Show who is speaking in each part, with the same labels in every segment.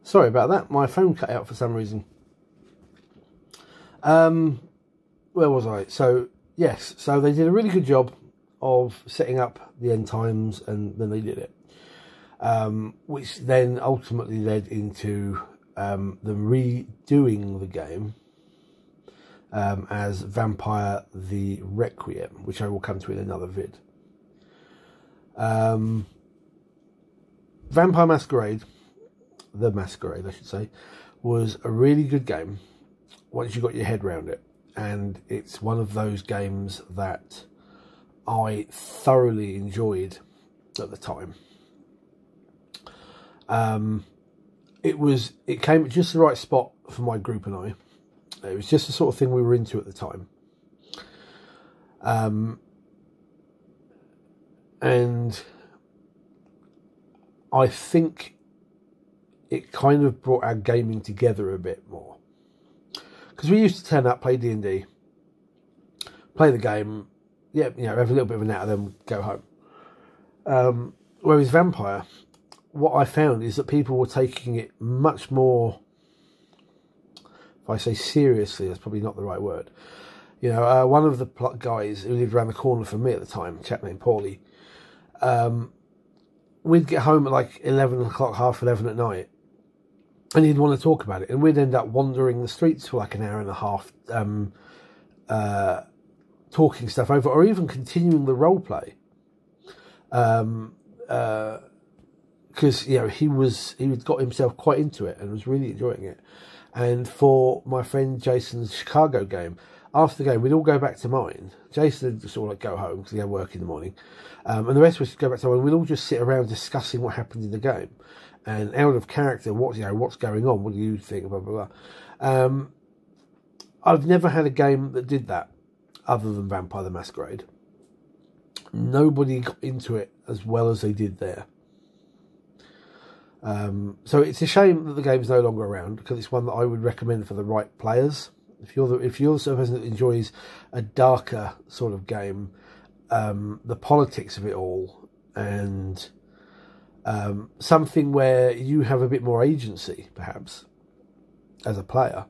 Speaker 1: Sorry about that. My phone cut out for some reason. Where was I? So, yes. So they did a really good job of setting up the end times, and then they did it. Which then ultimately led into them redoing the game as Vampire the Requiem, which I will come to in another vid. Vampire Masquerade, the Masquerade I should say, was a really good game once you got your head around it, and it's one of those games that I thoroughly enjoyed at the time. It came at just the right spot for my group and I. It was just the sort of thing we were into at the time. And I think it kind of brought our gaming together a bit more. Because we used to turn up, play D&D, play the game, have a little bit of a natter, then go home. Whereas Vampire, what I found is that people were taking it much more, if I say seriously, that's probably not the right word. One of the guys who lived around the corner from me at the time, a chap named Paulie, we'd get home at like 11 o'clock, half 11 at night, and he'd want to talk about it, and we'd end up wandering the streets for like an hour and a half, talking stuff over, or even continuing the role play. Because he'd got himself quite into it and was really enjoying it. And for my friend Jason's Chicago game, after the game we'd all go back to mine. Jason would sort of like go home because he had work in the morning, and the rest of us would go back to mine. We'd all just sit around discussing what happened in the game, and out of character, what's going on, what do you think, blah blah blah. I've never had a game that did that other than Vampire the Masquerade. Nobody got into it as well as they did there. So it's a shame that the game's no longer around, because it's one that I would recommend for the right players. If you're the sort of person that enjoys a darker sort of game, the politics of it all, and something where you have a bit more agency, perhaps, as a player,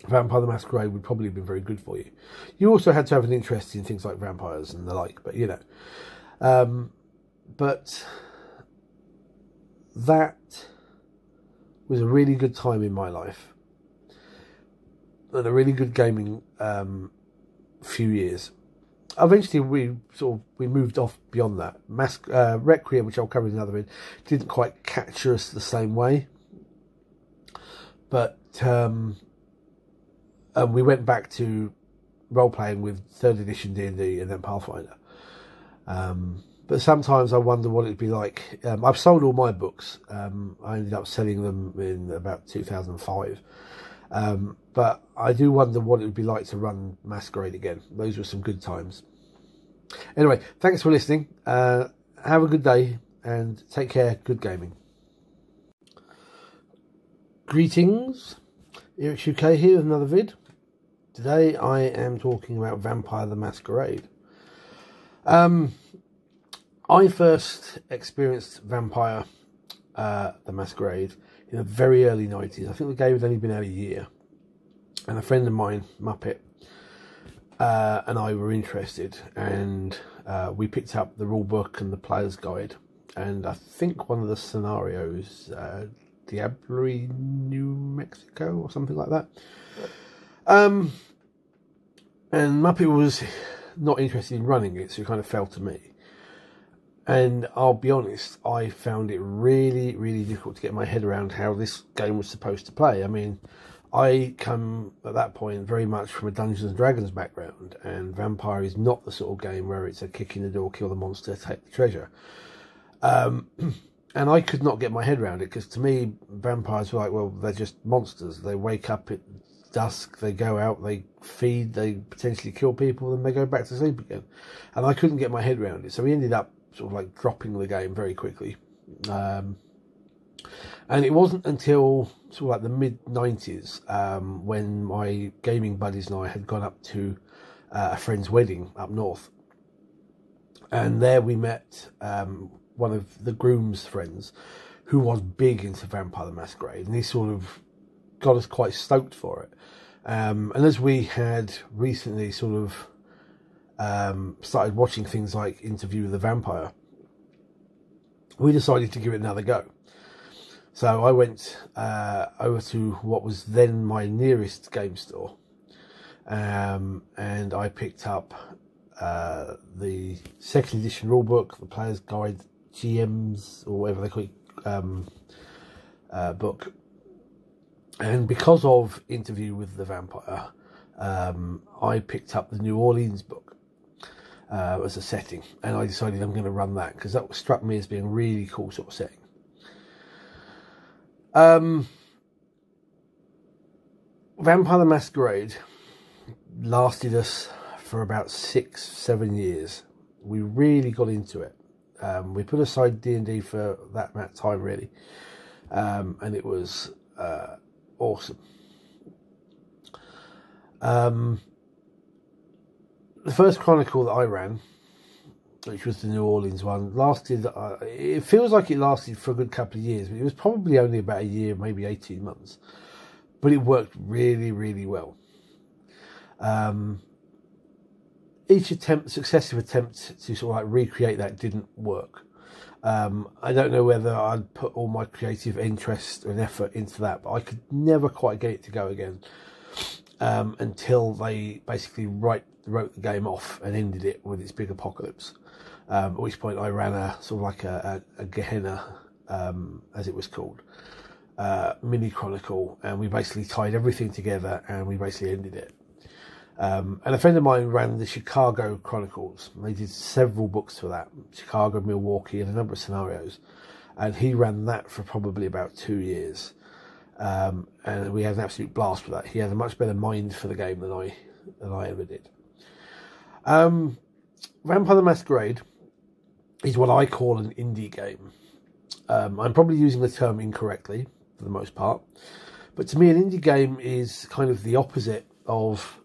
Speaker 1: Vampire the Masquerade would probably have been very good for you. You also had to have an interest in things like vampires and the like, but but that was a really good time in my life, and a really good gaming few years. Eventually we moved off beyond that. Requiem, which I'll cover in another vid, didn't quite capture us the same way, but we went back to role playing with 3rd edition D&D and then Pathfinder. But sometimes I wonder what it'd be like. I've sold all my books. I ended up selling them in about 2005. But I do wonder what it would be like to run Masquerade again. Those were some good times. Anyway, thanks for listening. Have a good day and take care. Good gaming. Greetings. Eric's UK here with another vid. Today I am talking about Vampire the Masquerade. I first experienced Vampire the Masquerade in the very early 90s. I think the game had only been out a year. And a friend of mine, Muppet, and I were interested. And we picked up the rule book and the player's guide. And I think one of the scenarios, Diablo, New Mexico, or something like that. And Muppet was not interested in running it, so it kind of fell to me. And I'll be honest, I found it really, really difficult to get my head around how this game was supposed to play. I mean, I come at that point very much from a Dungeons and Dragons background, and Vampire is not the sort of game where it's a kick in the door, kill the monster, take the treasure. And I could not get my head around it, because to me, vampires were like, well, they're just monsters. They wake up at dusk, they go out, they feed, they potentially kill people, then they go back to sleep again. And I couldn't get my head around it, so we ended up sort of like dropping the game very quickly. And it wasn't until sort of like the mid-90s when my gaming buddies and I had gone up to a friend's wedding up north. And there we met one of the groom's friends, who was big into Vampire the Masquerade, and he sort of got us quite stoked for it. And as we had recently sort of started watching things like Interview with the Vampire, we decided to give it another go. So I went over to what was then my nearest game store, and I picked up the second edition rulebook, the Player's Guide GMs, or whatever they call it, book. And because of Interview with the Vampire, I picked up the New Orleans book as a setting, and I decided I'm going to run that because that struck me as being a really cool sort of setting. Vampire the Masquerade lasted us for about 6-7 years. We really got into it. We put aside D&D for that amount of time, really, and it was awesome. The first Chronicle that I ran, which was the New Orleans one, lasted, it feels like it lasted for a good couple of years, but it was probably only about a year, maybe 18 months. But it worked really, really well. Each successive attempt to sort of like recreate that didn't work. I don't know whether I'd put all my creative interest and effort into that, but I could never quite get it to go again until they basically wrote the game off and ended it with its big apocalypse. At which point I ran a sort of like a Gehenna, as it was called, mini chronicle, and we basically tied everything together and we basically ended it. And a friend of mine ran the Chicago Chronicles. They did several books for that, Chicago, Milwaukee, and a number of scenarios, and he ran that for probably about 2 years. And we had an absolute blast with that. He had a much better mind for the game than I ever did. Vampire the Masquerade is what I call an indie game. I'm probably using the term incorrectly for the most part, but to me an indie game is kind of the opposite of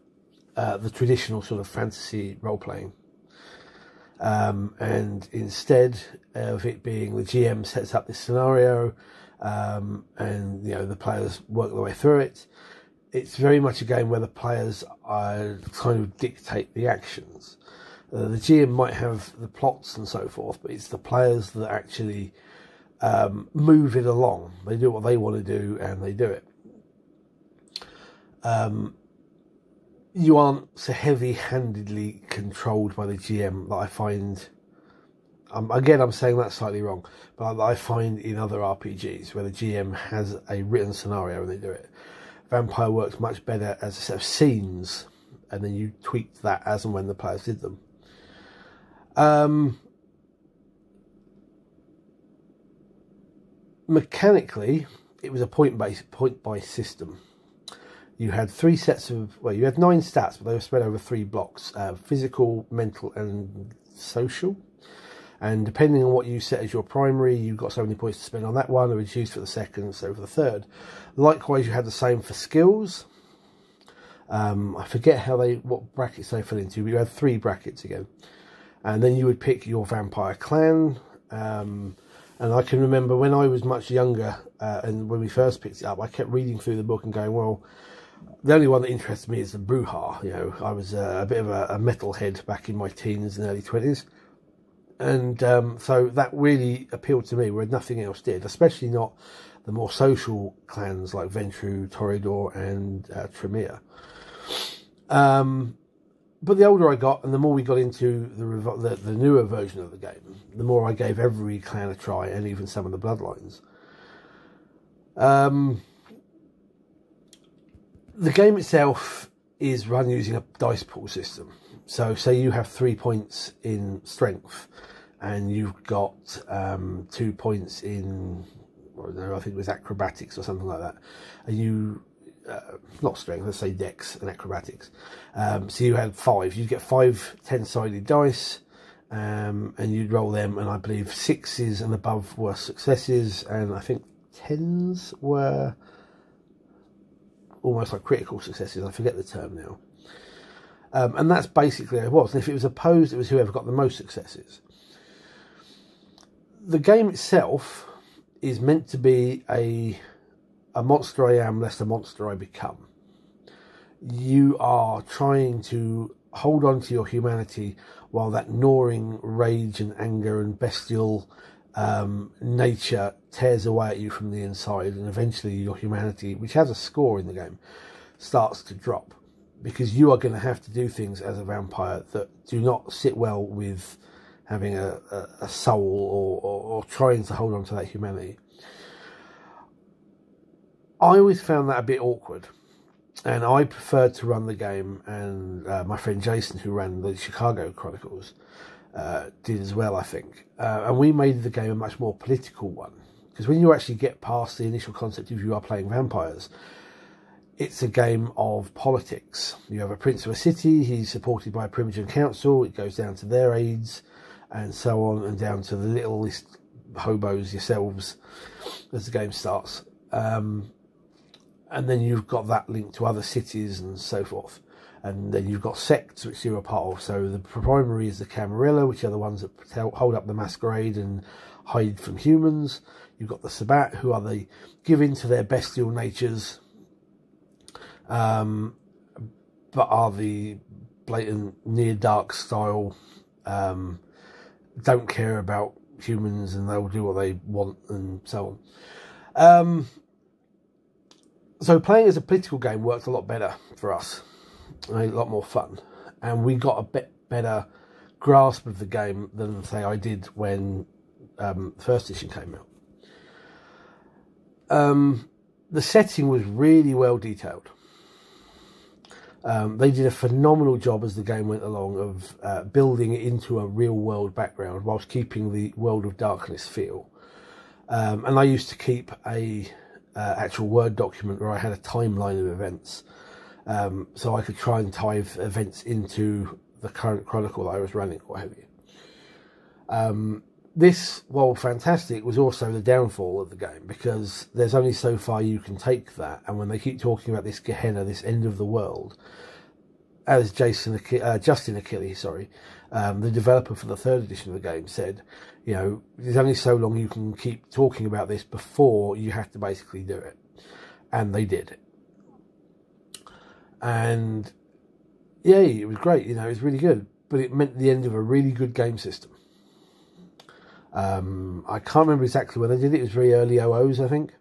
Speaker 1: the traditional sort of fantasy role-playing. And instead of it being the GM sets up this scenario, and the players work their way through it, it's very much a game where the players kind of dictate the actions. The GM might have the plots and so forth, but it's the players that actually move it along. They do what they want to do, and they do it. You aren't so heavy-handedly controlled by the GM that I find. Again, I'm saying that slightly wrong, but I find in other RPGs where the GM has a written scenario and they do it. Vampire works much better as a set of scenes, and then you tweak that as and when the players did them. Mechanically, it was a point-based system. You had 3 sets of, you had 9 stats, but they were spread over 3 blocks: physical, mental, and social. And depending on what you set as your primary, you got so many points to spend on that one, or reduced for the second, so for the third. Likewise, you had the same for skills. I forget what brackets they fell into, but you had 3 brackets again. And then you would pick your vampire clan. And I can remember when I was much younger, and when we first picked it up, I kept reading through the book and going, well, the only one that interests me is the Bruja. I was a bit of a metalhead back in my teens and early 20s. And so that really appealed to me, where nothing else did, especially not the more social clans like Ventru, Toreador, and Tremere. But the older I got, and the more we got into the newer version of the game, the more I gave every clan a try, and even some of the bloodlines. The game itself is run using a dice pool system. So say you have 3 points in strength, and you've got 2 points in, I think it was acrobatics or something like that. And you, not strength, let's say dex and acrobatics. So you had 5. You'd get 5 10-sided dice, and you'd roll them, and I believe 6s and above were successes, and I think 10s were almost like critical successes. I forget the term now. And that's basically what it was. And if it was opposed, it was whoever got the most successes. The game itself is meant to be a monster I am, less a monster I become. You are trying to hold on to your humanity while that gnawing rage and anger and bestial nature tears away at you from the inside, and eventually your humanity, which has a score in the game, starts to drop, because you are going to have to do things as a vampire that do not sit well with having a soul or trying to hold on to that humanity. I always found that a bit awkward, and I preferred to run the game, and my friend Jason, who ran the Chicago Chronicles, did as well, I think. And we made the game a much more political one, because when you actually get past the initial concept of you are playing vampires, it's a game of politics. You have a prince of a city, he's supported by a Primogen council, it goes down to their aides, and so on, and down to the littlest hobos yourselves as the game starts. And then you've got that link to other cities and so forth. And then you've got sects, which you're a part of. So the primary is the Camarilla, which are the ones that hold up the Masquerade and hide from humans. You've got the Sabbat, who are the give in to their bestial natures, but are the blatant near dark style, don't care about humans and they'll do what they want and so on. So playing as a political game worked a lot better for us, a lot more fun, and we got a bit better grasp of the game than, say, I did when the first edition came out. The setting was really well detailed. They did a phenomenal job as the game went along of building it into a real world background whilst keeping the World of Darkness feel. And I used to keep a actual Word document where I had a timeline of events, so I could try and tie events into the current chronicle that I was running, or what have you. This, while fantastic, was also the downfall of the game, because there's only so far you can take that, and when they keep talking about this Gehenna, this end of the world, as Justin Achilles, the developer for the third edition of the game, said, you know, there's only so long you can keep talking about this before you have to basically do it. And they did. And yeah, it was great, you know, it was really good, but it meant the end of a really good game system. I can't remember exactly when they did it. It was very early OOs, I think.